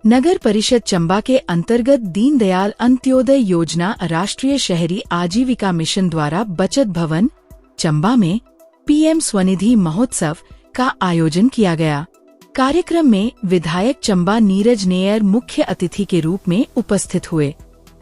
नगर परिषद चंबा के अंतर्गत दीनदयाल अंत्योदय योजना राष्ट्रीय शहरी आजीविका मिशन द्वारा बचत भवन चंबा में पीएम स्वनिधि महोत्सव का आयोजन किया गया। कार्यक्रम में विधायक चंबा नीरज नेयर मुख्य अतिथि के रूप में उपस्थित हुए।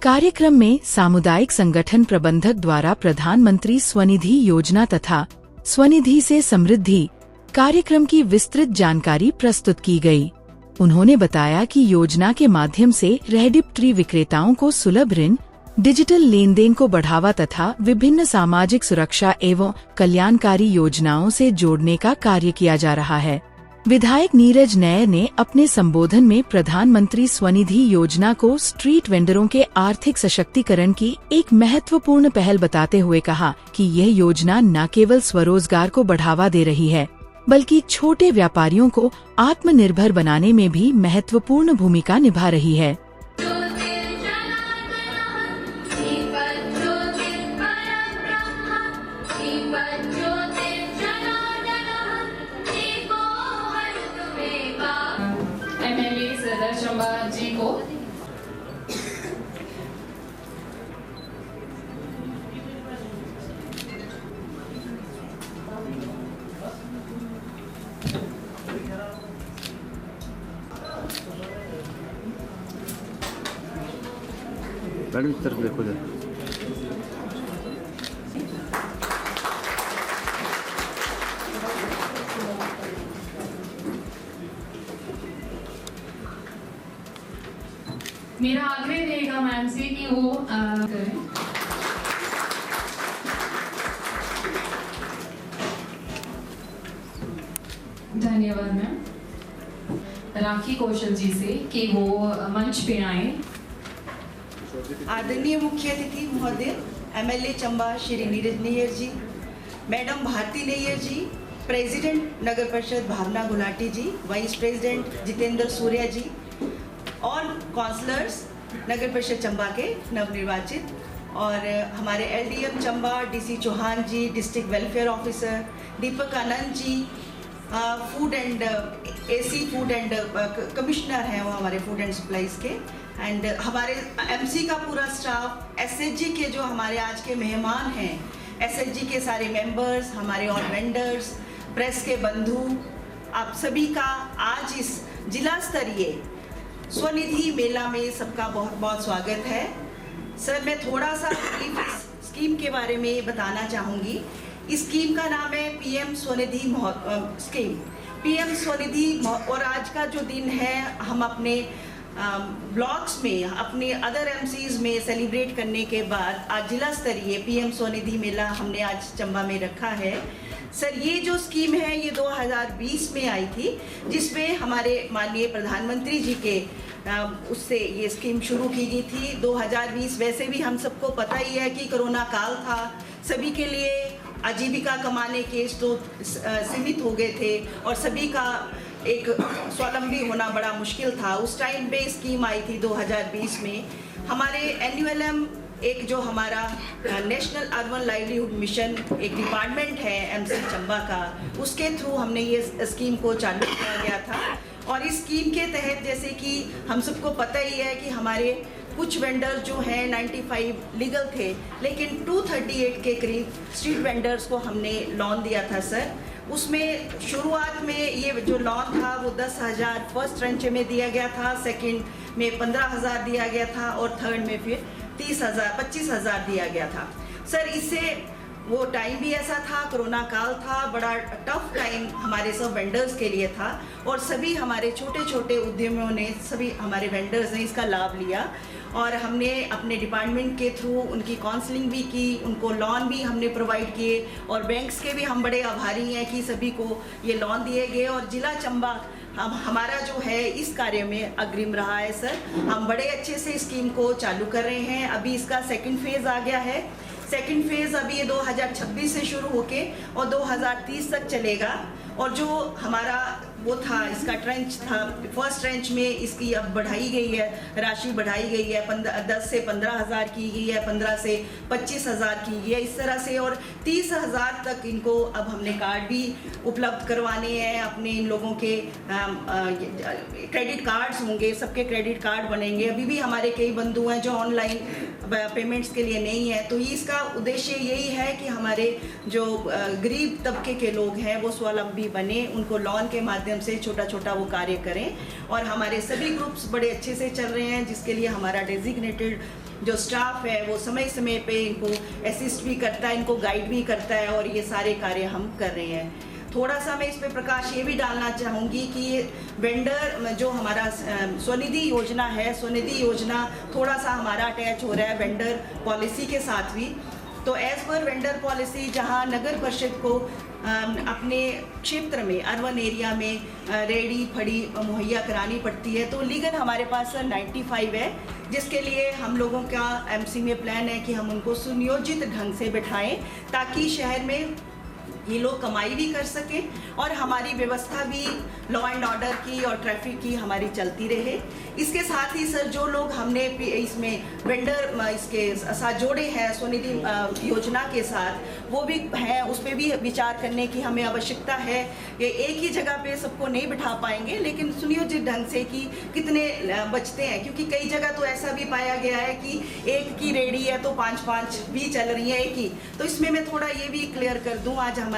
कार्यक्रम में सामुदायिक संगठन प्रबंधक द्वारा प्रधानमंत्री स्वनिधि योजना तथा स्वनिधि से समृद्धि कार्यक्रम की विस्तृत जानकारी प्रस्तुत की गई। उन्होंने बताया कि योजना के माध्यम से रेहडिपटरी विक्रेताओं को सुलभ ऋण, डिजिटल लेन देन को बढ़ावा तथा विभिन्न सामाजिक सुरक्षा एवं कल्याणकारी योजनाओं से जोड़ने का कार्य किया जा रहा है। विधायक नीरज नेयर ने अपने संबोधन में प्रधानमंत्री स्वनिधि योजना को स्ट्रीट वेंडरों के आर्थिक सशक्तिकरण की एक महत्वपूर्ण पहल बताते हुए कहा कि यह योजना न केवल स्वरोजगार को बढ़ावा दे रही है, बल्कि छोटे व्यापारियों को आत्मनिर्भर बनाने में भी महत्वपूर्ण भूमिका निभा रही है। एमएलए सदर चंबा जी को मैडम इस तरफ देखो जरा। मेरा आग्रह रहेगा मैम से कि वो करें। धन्यवाद मैम। राखी कौशल जी से कि वो मंच पे आए। आदरणीय मुख्य अतिथि महोदय MLA Chamba Shri Neeraj Nayyar ji, madam Bharti Nayyar ji, president नगर परिषद भावना गुलाटी जी, वाइस प्रेसिडेंट जितेंद्र सूर्या जी और काउंसलर्स नगर परिषद चंबा के नवनिर्वाचित, और हमारे LDM Chamba DC Chauhan ji, district welfare officer Deepak Anand ji, food and AC food and commissioner हैं वो हमारे फूड एंड सप्लाईज के, एंड हमारे एमसी का पूरा स्टाफ, एसएचजी के जो हमारे आज के मेहमान हैं, एसएचजी के सारे मेंबर्स, हमारे और वेंडर्स, प्रेस के बंधु, आप सभी का आज इस जिला स्तरीय स्वनिधि मेला में सबका बहुत बहुत स्वागत है। सर, मैं थोड़ा सा इस स्कीम के बारे में बताना चाहूँगी। इस स्कीम का नाम है PM Svanidhi scheme. PM Svanidhi, और आज का जो दिन है हम अपने ब्लॉक्स में, अपने अदर एमसीज में सेलिब्रेट करने के बाद आज जिला स्तरीय पीएम स्वनिधि मेला हमने आज चंबा में रखा है। सर, ये जो स्कीम है ये 2020 में आई थी, जिसमें हमारे माननीय प्रधानमंत्री जी के उससे ये स्कीम शुरू की गई थी। 2020 वैसे भी हम सबको पता ही है कि कोरोना काल था, सभी के लिए आजीविका कमाने के स्रोत सीमित हो गए थे और सभी का एक स्वावलंबी होना बड़ा मुश्किल था। उस टाइम पे स्कीम आई थी 2020 में। हमारे एनयूएलएम एक जो हमारा नेशनल अर्बन लाइवलीहुड मिशन एक डिपार्टमेंट है एमसी चंबा का, उसके थ्रू हमने ये स्कीम को चालू किया गया था। और इस स्कीम के तहत जैसे कि हम सबको पता ही है कि हमारे कुछ वेंडर जो हैं 95 लीगल थे, लेकिन 238 के करीब स्ट्रीट वेंडर्स को हमने लोन दिया था। सर, उसमें शुरुआत में ये जो लोन था वो 10,000 फर्स्ट ट्रेंच में दिया गया था, सेकंड में 15,000 दिया गया था और थर्ड में फिर 30,000 25,000 दिया गया था। सर, इससे वो टाइम भी ऐसा था, कोरोना काल था, बड़ा टफ टाइम हमारे सब वेंडर्स के लिए था और सभी हमारे छोटे छोटे उद्यमियों ने, सभी हमारे वेंडर्स ने इसका लाभ लिया और हमने अपने डिपार्टमेंट के थ्रू उनकी काउंसलिंग भी की, उनको लोन भी हमने प्रोवाइड किए और बैंक्स के भी हम बड़े आभारी हैं कि सभी को ये लोन दिए गए। और जिला चंबा हमारा जो है इस कार्य में अग्रिम रहा है। सर, हम बड़े अच्छे से स्कीम को चालू कर रहे हैं। अभी इसका सेकंड फेज़ आ गया है। सेकंड फेज़ अभी ये 2026 से शुरू होके और 2030 तक चलेगा। और जो हमारा वो था, इसका ट्रेंच था, फर्स्ट ट्रेंच में इसकी अब बढ़ाई गई है, राशि बढ़ाई गई है, 10 से 15,000 की गई है, 15 से 25,000 की गई है, इस तरह से, और 30,000 तक इनको अब हमने कार्ड भी उपलब्ध करवाने हैं। अपने इन लोगों के क्रेडिट कार्ड्स होंगे, सबके क्रेडिट कार्ड बनेंगे। अभी भी हमारे कई बंधु हैं जो ऑनलाइन पेमेंट्स के लिए नहीं है, तो इसका उद्देश्य यही है कि हमारे जो गरीब तबके के लोग हैं वो स्वावलंबी बने, उनको लोन के माध्यम से छोटा छोटा वो कार्य करें। और हमारे सभी ग्रुप्स बड़े अच्छे से चल रहे हैं, जिसके लिए हमारा डेजिग्नेटेड जो स्टाफ है वो समय समय पे इनको असिस्ट भी करता है, इनको गाइड भी करता है, और ये सारे कार्य हम कर रहे हैं। थोड़ा सा मैं इस पे प्रकाश ये भी डालना चाहूँगी कि वेंडर जो हमारा स्वनिधि योजना है, स्वनिधि योजना थोड़ा सा हमारा अटैच हो रहा है वेंडर पॉलिसी के साथ भी। तो एज पर वेंडर पॉलिसी, जहां नगर परिषद को अपने क्षेत्र में, अर्बन एरिया में रेडी फड़ी मुहैया करानी पड़ती है, तो लीगल हमारे पास 95 है, जिसके लिए हम लोगों का एमसी में प्लान है कि हम उनको सुनियोजित ढंग से बिठाएं, ताकि शहर में ये लोग कमाई भी कर सकें और हमारी व्यवस्था भी लॉ एंड ऑर्डर की और ट्रैफिक की हमारी चलती रहे। इसके साथ ही सर जो लोग हमने इसमें वेंडर इसके साथ जोड़े हैं स्वनिधि योजना के साथ, वो भी हैं, उस पर भी विचार करने की हमें आवश्यकता है। ये एक ही जगह पे सबको नहीं बिठा पाएंगे, लेकिन सुनियोजित ढंग से कि कितने बचते हैं, क्योंकि कई जगह तो ऐसा भी पाया गया है कि एक की रेडी है तो 5-5 भी चल रही है एक ही। तो इसमें मैं थोड़ा ये भी क्लियर कर दूं, आज हमारे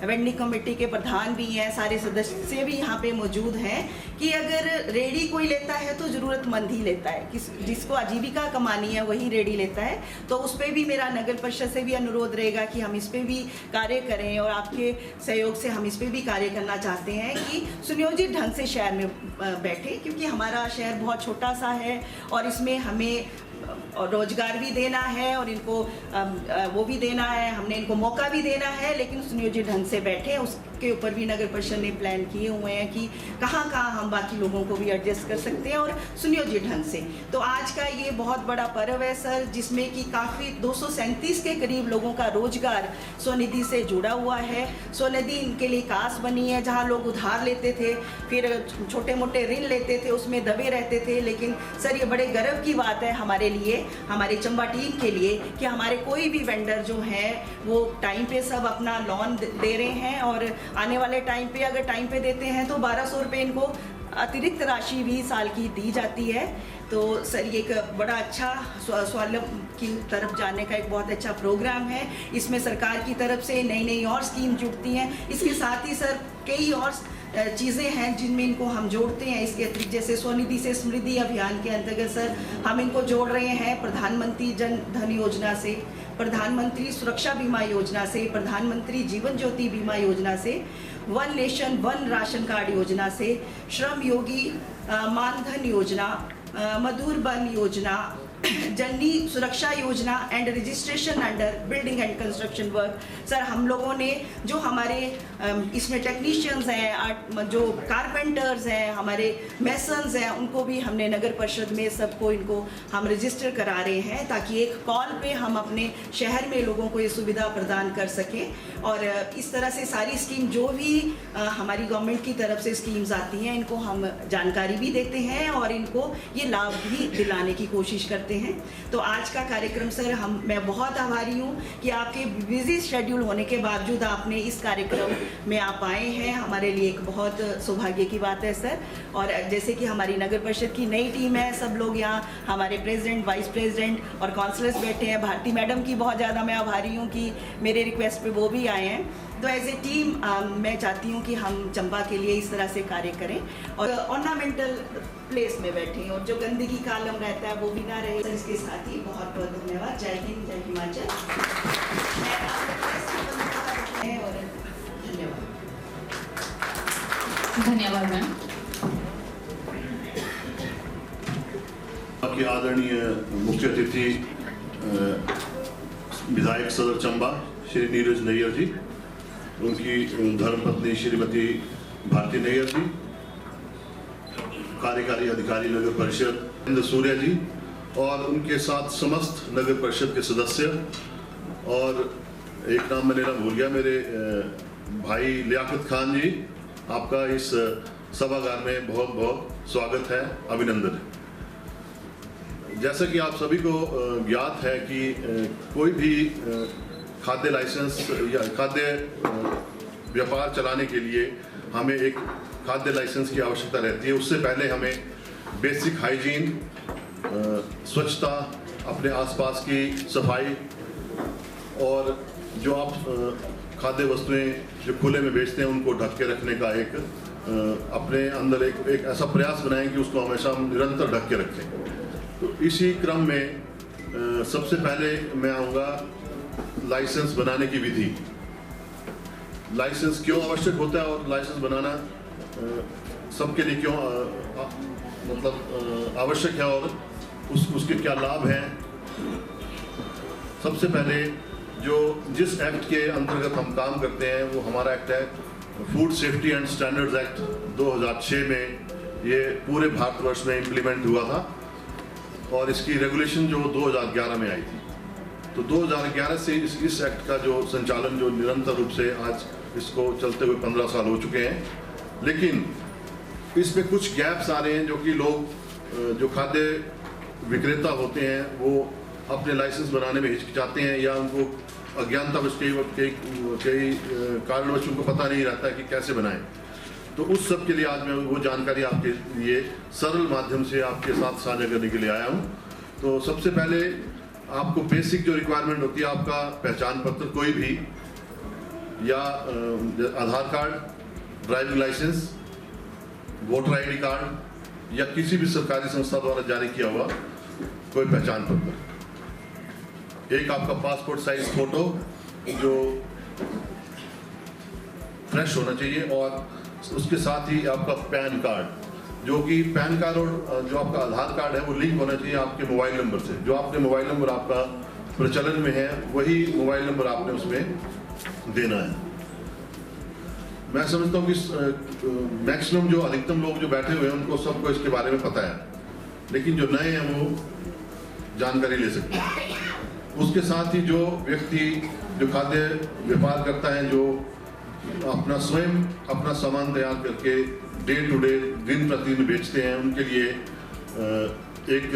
वेंडिंग कमेटी के प्रधान भी हैं, सारे सदस्य भी यहाँ पे मौजूद हैं, कि अगर रेडी कोई लेता है तो ज़रूरतमंद ही लेता है, जिसको आजीविका कमानी है वही रेडी लेता है। तो उस पर भी मेरा नगर परिषद से भी अनुरोध रहेगा कि हम इस पर भी कार्य करें, और आपके सहयोग से हम इस पर भी कार्य करना चाहते हैं कि सुनियोजित ढंग से शहर में बैठे, क्योंकि हमारा शहर बहुत छोटा सा है और इसमें हमें रोजगार भी देना है और इनको वो भी देना है, हमने इनको मौका भी देना है, लेकिन सुनियोजित ढंग से बैठे। उसके ऊपर भी नगर परिषद ने प्लान किए हुए हैं कि कहाँ हम बाकी लोगों को भी एडजस्ट कर सकते हैं और सुनियोजित ढंग से। तो आज का ये बहुत बड़ा पर्व है सर, जिसमें कि काफ़ी 237 के करीब लोगों का रोजगार स्वनिधि से जुड़ा हुआ है। स्वनिधि इनके लिए कास बनी है, जहाँ लोग उधार लेते थे, फिर छोटे मोटे ऋण लेते थे, उसमें दबे रहते थे। लेकिन सर ये बड़े गर्व की बात है हमारे लिए, हमारे चंबा टीम के लिए, कि हमारे कोई भी वेंडर जो है वो टाइम पे सब अपना लोन दे रहे हैं, और आने वाले टाइम पे अगर टाइम पे देते हैं तो 1200 रुपये इनको अतिरिक्त राशि भी साल की दी जाती है। तो सर ये एक बड़ा अच्छा स्वावलंबन की तरफ जाने का एक बहुत अच्छा प्रोग्राम है। इसमें सरकार की तरफ से नई नई और स्कीम जुड़ती हैं। इसके साथ ही सर कई और चीज़ें हैं जिनमें इनको हम जोड़ते हैं इसके अतिरिक्त, जैसे स्वनिधि से समृद्धि अभियान के अंतर्गत सर हम इनको जोड़ रहे हैं प्रधानमंत्री जन धन योजना से, प्रधानमंत्री सुरक्षा बीमा योजना से, प्रधानमंत्री जीवन ज्योति बीमा योजना से, one nation one ration card योजना से, श्रम योगी मानधन योजना, मधुर वन योजना, जननी सुरक्षा योजना and registration under building and construction work. Sir हम लोगों ने जो हमारे इसमें टेक्नीशियंस हैं, जो कारपेंटर्स हैं, हमारे मेसन्स हैं, उनको भी हमने नगर परिषद में सबको इनको हम रजिस्टर करा रहे हैं, ताकि एक कॉल पे हम अपने शहर में लोगों को ये सुविधा प्रदान कर सकें। और इस तरह से सारी स्कीम जो भी हमारी गवर्नमेंट की तरफ से स्कीम्स आती हैं, इनको हम जानकारी भी देते हैं और इनको ये लाभ भी दिलाने की कोशिश करते हैं। तो आज का कार्यक्रम सर मैं बहुत आभारी हूँ कि आपके बिजी शेड्यूल होने के बावजूद आपने इस कार्यक्रम में आप आए हैं, हमारे लिए एक बहुत सौभाग्य की बात है सर। और जैसे कि हमारी नगर परिषद की नई टीम है, सब लोग यहाँ हमारे प्रेसिडेंट, वाइस प्रेसिडेंट और काउंसलर्स बैठे हैं। भारती मैडम की बहुत ज़्यादा मैं आभारी हूँ कि मेरे रिक्वेस्ट पे वो भी आए हैं। तो एज ए टीम मैं चाहती हूँ कि हम चंबा के लिए इस तरह से कार्य करें और ऑर्नामेंटल प्लेस में बैठें, और जो गंदगी का आलम रहता है वो भी ना रहे। तो इसके साथ ही बहुत बहुत धन्यवाद। जय हिंद, जय हिमाचल। और धन्यवाद। धन्यवाद मैम। आपकी आदरणीय मुख्य अतिथि विधायक सदर चंबा श्री नीरज नैयर जी, उनकी धर्मपत्नी श्रीमती भारती नैयर जी, कार्यकारी अधिकारी नगर परिषद इंद्र सूर्या जी और उनके साथ समस्त नगर परिषद के सदस्य, और एक नाम मैंने ना भूल गया, मेरे भाई लियाकत खान जी आपका इस सभागार में बहुत बहुत स्वागत है, अभिनंदन है। जैसा कि आप सभी को ज्ञात है कि कोई भी खाद्य लाइसेंस या खाद्य व्यापार चलाने के लिए हमें एक खाद्य लाइसेंस की आवश्यकता रहती है। उससे पहले हमें बेसिक हाइजीन, स्वच्छता, अपने आसपास की सफाई और जो आप खाद्य वस्तुएं जो खुले में बेचते हैं उनको ढक के रखने का एक अपने अंदर एक ऐसा प्रयास बनाएं कि उसको हमेशा हम निरंतर ढक के रखें। तो इसी क्रम में सबसे पहले मैं आऊँगा लाइसेंस बनाने की विधि। लाइसेंस क्यों आवश्यक होता है और लाइसेंस बनाना सबके लिए क्यों आवश्यक है और उसके क्या लाभ हैं। सबसे पहले जिस एक्ट के अंतर्गत हम काम करते हैं वो हमारा एक्ट है food safety and standards act 2006 में। ये पूरे भारतवर्ष में इम्प्लीमेंट हुआ था और इसकी रेगुलेशन जो 2011 में आई थी। तो 2011 से इस एक्ट का जो संचालन जो निरंतर रूप से आज इसको चलते हुए 15 साल हो चुके हैं, लेकिन इसमें कुछ गैप्स आ रहे हैं जो कि लोग जो खाद्य विक्रेता होते हैं वो अपने लाइसेंस बनाने में हिचकिचाते हैं या उनको अज्ञानतावश कई कारणवश उनको पता नहीं रहता है कि कैसे बनाएं। तो उस सब के लिए आज मैं वो जानकारी आपके लिए सरल माध्यम से आपके साथ साझा करने के लिए आया हूँ। तो सबसे पहले आपको बेसिक जो रिक्वायरमेंट होती है, आपका पहचान पत्र कोई भी या Aadhaar card, driving licence, voter ID card या किसी भी सरकारी संस्था द्वारा जारी किया हुआ कोई पहचान पत्र, एक आपका पासपोर्ट साइज फोटो जो फ्रेश होना चाहिए और उसके साथ ही आपका पैन कार्ड, जो कि पैन कार्ड और जो आपका आधार कार्ड है वो लिंक होना चाहिए आपके मोबाइल नंबर से। जो आपके मोबाइल नंबर आपका प्रचलन में है वही मोबाइल नंबर आपने उसमें देना है। मैं समझता हूँ कि मैक्सिमम जो अधिकतम लोग जो बैठे हुए हैं उनको सबको इसके बारे में पता है, लेकिन जो नए हैं वो जानकारी ले सकते हैं। उसके साथ ही जो व्यक्ति जो खाद्य व्यापार करता है, जो अपना स्वयं अपना सामान तैयार करके डे टू डे दिन प्रतिदिन बेचते हैं, उनके लिए एक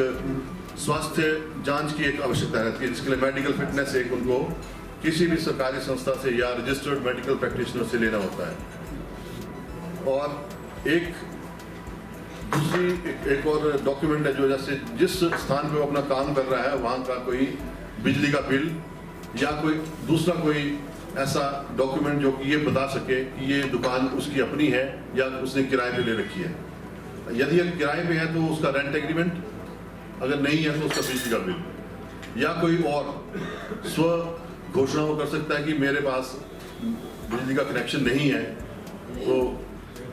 स्वास्थ्य जांच की एक आवश्यकता रहती है, जिसके लिए मेडिकल फिटनेस एक उनको किसी भी सरकारी संस्था से या रजिस्टर्ड मेडिकल प्रैक्टिशनर से लेना होता है। और एक और डॉक्यूमेंट है जो जैसे जिस स्थान पे वो अपना काम कर रहा है वहाँ का कोई बिजली का बिल या कोई दूसरा कोई ऐसा डॉक्यूमेंट जो कि ये बता सके कि ये दुकान उसकी अपनी है या उसने किराए पे ले रखी है। यदि ये किराए पे है तो उसका रेंट एग्रीमेंट, अगर नहीं है तो उसका बिजली का बिल, या कोई और स्व घोषणा वो कर सकता है कि मेरे पास बिजली का कनेक्शन नहीं है, तो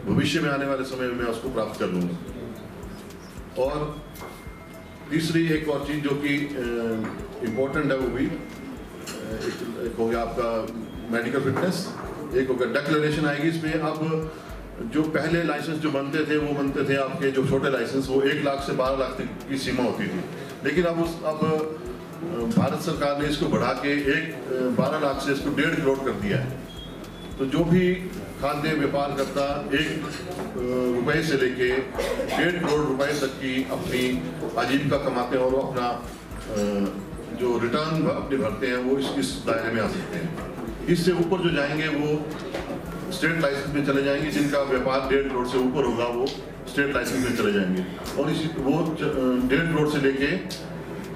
भविष्य में आने वाले समय में मैं उसको प्राप्त कर लूँगा। और तीसरी एक और चीज़ जो कि इम्पोर्टेंट है वो भी एक हो गया आपका मेडिकल फिटनेस, एक हो गया डेक्लेरेशन आएगी इसमें। अब जो पहले लाइसेंस जो बनते थे वो बनते थे आपके जो छोटे लाइसेंस वो 1 लाख से 12 लाख तक की सीमा होती थी, लेकिन अब भारत सरकार ने इसको बढ़ा के 12 लाख से इसको 1.5 करोड़ कर दिया है। तो जो भी खाद्य व्यापार करता 1 रुपए से लेके 1.5 करोड़ रुपए तक की अपनी आजीविका कमाते हैं और वो अपना जो रिटर्न अपने भरते हैं वो इस दायरे में आ सकते हैं। इससे ऊपर जो जाएंगे वो स्टेट लाइसेंस में चले जाएंगे, जिनका व्यापार 1.5 करोड़ से ऊपर होगा वो स्टेट लाइसेंस में चले जाएंगे। और वो 1.5 करोड़ से लेके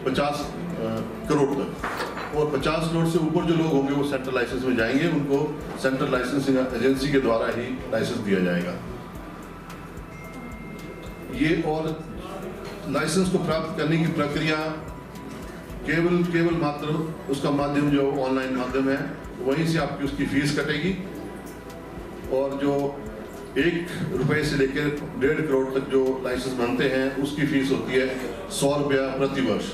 50 करोड़ तक, और 50 करोड़ से ऊपर जो लोग होंगे वो सेंट्रल लाइसेंस में जाएंगे, उनको सेंट्रल लाइसेंसिंग एजेंसी के द्वारा ही लाइसेंस दिया जाएगा। ये और लाइसेंस को प्राप्त करने की प्रक्रिया केवल मात्र उसका माध्यम जो ऑनलाइन माध्यम है वहीं से आपकी उसकी फीस कटेगी, और जो 1 रुपए से लेकर 1.5 करोड़ तक जो लाइसेंस बनते हैं उसकी फीस होती है 100 रुपया प्रति वर्ष,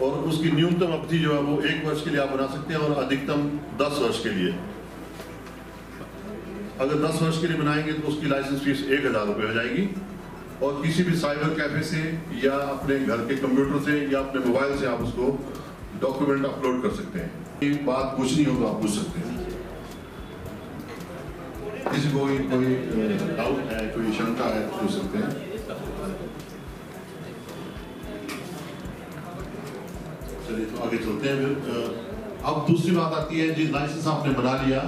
और उसकी न्यूनतम अवधि जो है वो 1 वर्ष के लिए आप बना सकते हैं और अधिकतम 10 वर्ष के लिए। अगर 10 वर्ष के लिए बनाएंगे तो उसकी लाइसेंस फीस 1000 रुपये हो जाएगी, और किसी भी साइबर कैफे से या अपने घर के कंप्यूटर से या अपने मोबाइल से आप उसको डॉक्यूमेंट अपलोड कर सकते हैं। एक बात पूछनी हो तो आप पूछ सकते हैं। किसी को कोई डाउट है, कोई शंका है तो पूछ सकते हैं। चलिए तो आगे चलते हैं फिर। अब दूसरी बात आती है जी, लाइसेंस आपने बना लिया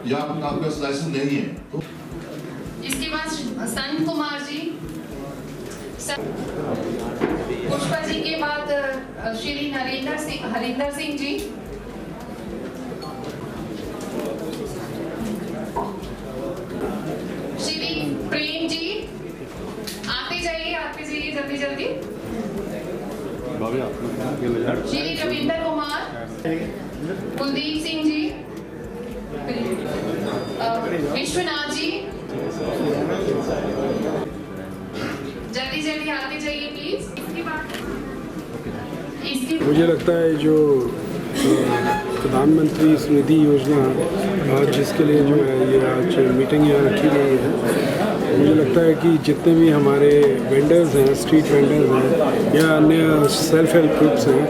या आपका लाइसेंस नहीं है तो इसके बाद संत कुमार जी, पुष्पा जी के बाद श्री हरिंदर सिंह जी, श्री प्रेम जी, आते जाइए जल्दी जल्दी। श्री रविंदर कुमार, कुलदीप सिंह जी, विश्वनाथ जी, जल्दी जल्दी आते जाइए प्लीज। मुझे लगता है जो प्रधानमंत्री निधि योजना जिसके लिए जो है ये आज मीटिंग यहाँ रखी गई है, मुझे लगता है कि जितने भी हमारे वेंडर्स हैं, स्ट्रीट वेंडर्स हैं या अन्य सेल्फ हेल्प ग्रुप्स हैं,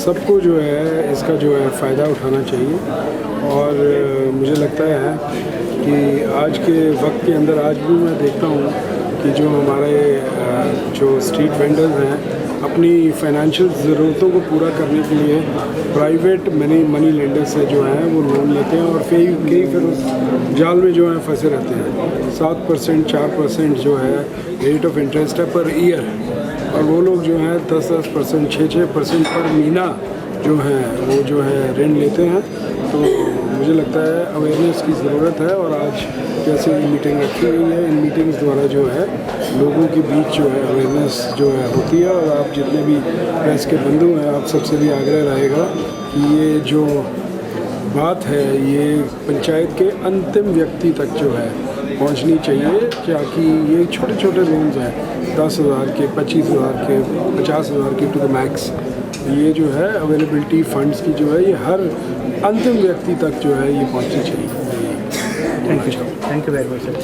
सबको जो है इसका जो है फ़ायदा उठाना चाहिए। और मुझे लगता है कि आज के वक्त के अंदर आज भी मैं देखता हूँ कि जो हमारे जो स्ट्रीट वेंडर्स हैं अपनी फाइनेंशियल ज़रूरतों को पूरा करने के लिए प्राइवेट मनी लेंडर से जो है वो लोन लेते हैं और कई फिर उस जाल में जो है फंसे रहते हैं। 7% 4% जो है रेट ऑफ इंटरेस्ट है पर ईयर, और वो लोग जो है 10% 6% पर महीना जो है वो जो है ऋण लेते हैं। तो मुझे लगता है अवेयरनेस की ज़रूरत है और आज जैसे ये मीटिंग रखी गई है, इन मीटिंग्स द्वारा जो है लोगों के बीच जो है अवेयरनेस जो है होती है। और आप जितने भी प्रेस के बंधु हैं, आप सबसे भी आग्रह रहेगा कि ये जो बात है ये पंचायत के अंतिम व्यक्ति तक जो है पहुंचनी चाहिए, ताकि ये छोटे छोटे लोन्स हैं 10,000 के, 25,000 के, 50,000 के टू द मैक्स, ये जो है अवेलेबिलिटी फंड्स की जो है ये हर अंतिम व्यक्ति तक जो है ये पहुंचनी चाहिए। Thank you very much sir.